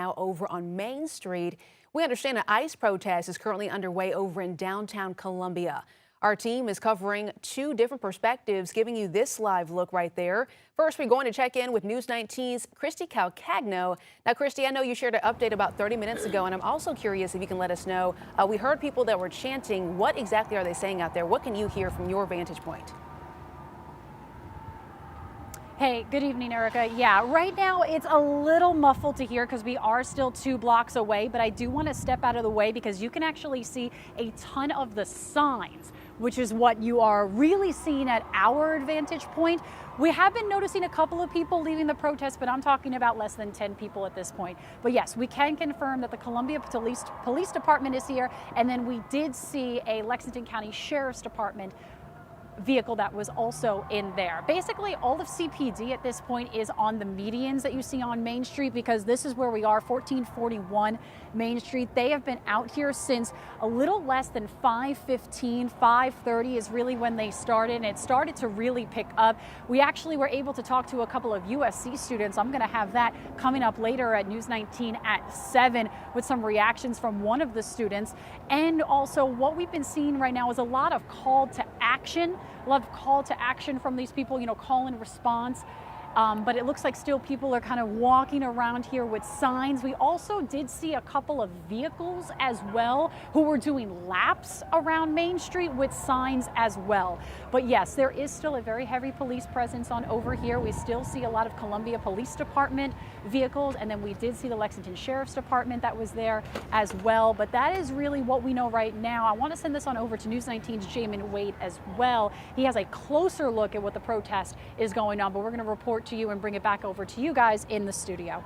now over on Main Street. We understand an ICE protest is currently underway over in downtown Columbia. Our team is covering two different perspectives, giving you this live look right there. First, we're going to check in with News 19's Christy Calcagno. Now, Christy, I know you shared an update about 30 minutes ago, and I'm also curious if you can let us know. We heard people that were chanting. What exactly are they saying out there? What can you hear from your vantage point? Hey, good evening, Erica. Yeah, right now it's a little muffled to hear because we are still 2 blocks away, but I do want to step out of the way because you can actually see a ton of the signs, which is what you are really seeing at our vantage point. We have been noticing a couple of people leaving the protest, but I'm talking about less than 10 people at this point. But yes, we can confirm that the Columbia Police Department is here, and then we did see a Lexington County Sheriff's Department vehicle that was also in there. Basically, all of CPD at this point is on the medians that you see on Main Street, because this is where we are, 1441 Main Street. They have been out here since a little less than 5:15, 5:30 is really when they started, and it started to really pick up. We actually were able to talk to a couple of USC students. I'm going to have that coming up later at News 19 at 7 with some reactions from one of the students. And also what we've been seeing right now is a lot of call to action. A lot of call to action from these people, call and response. But it looks like still people are kind of walking around here with signs. We also did see a couple of vehicles as well who were doing laps around Main Street with signs as well. But yes, there is still a very heavy police presence on over here. We still see a lot of Columbia Police Department vehicles, and then we did see the Lexington Sheriff's Department that was there as well. But that is really what we know right now. I want to send this on over to News 19's Jamin Wade as well. He has a closer look at what the protest is going on, but we're going to report to you and bring it back over to you guys in the studio.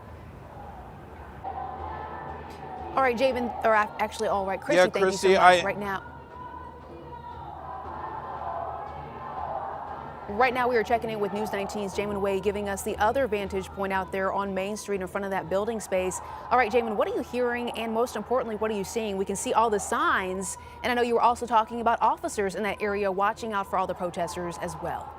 All right, Jamin, or actually, all right, Christy, yeah, thank Christy, you so much. Right now, we are checking in with News 19's Jamin Wade, giving us the other vantage point out there on Main Street in front of that building space. All right, Jamin, what are you hearing? And most importantly, what are you seeing? We can see all the signs. And I know you were also talking about officers in that area watching out for all the protesters as well.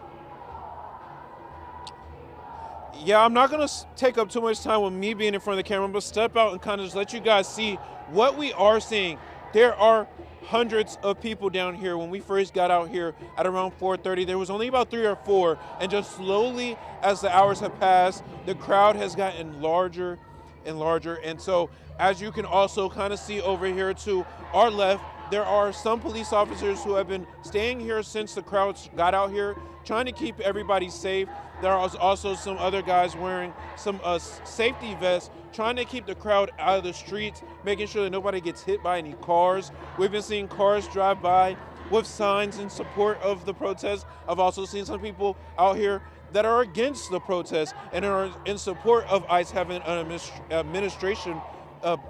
Yeah, I'm not going to take up too much time with me being in front of the camera, but step out and kind of just let you guys see what we are seeing. There are hundreds of people down here. When we first got out here at around 4:30, there was only about 3 or 4. And just slowly, as the hours have passed, the crowd has gotten larger and larger. And so, as you can also kind of see over here to our left, there are some police officers who have been staying here since the crowds got out here, trying to keep everybody safe. There are also some other guys wearing some safety vests, trying to keep the crowd out of the streets, making sure that nobody gets hit by any cars. We've been seeing cars drive by with signs in support of the protest. I've also seen some people out here that are against the protest and are in support of ICE having an administration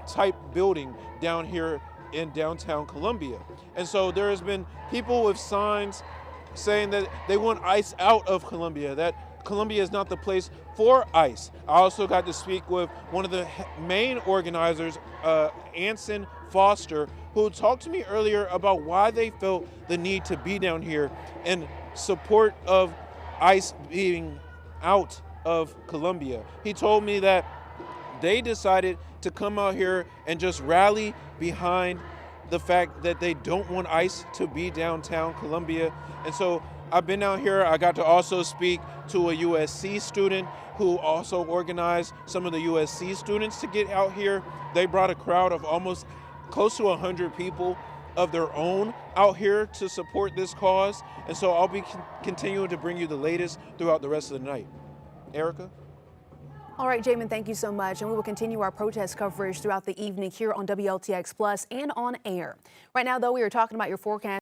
type building down here in downtown Columbia. And so there has been people with signs saying that they want ICE out of Columbia, that Columbia is not the place for ICE. I also got to speak with one of the main organizers, Anson Foster, who talked to me earlier about why they felt the need to be down here in support of ICE being out of Columbia. He told me that they decided to come out here and just rally behind the fact that they don't want ICE to be downtown Columbia. And so I've been out here. I got to also speak to a USC student who also organized some of the USC students to get out here. They brought a crowd of almost close to 100 people of their own out here to support this cause. And so I'll be continuing to bring you the latest throughout the rest of the night. Erica? All right, Jamin, thank you so much. And we will continue our protest coverage throughout the evening here on WLTX Plus and on air. Right now, though, we are talking about your forecast.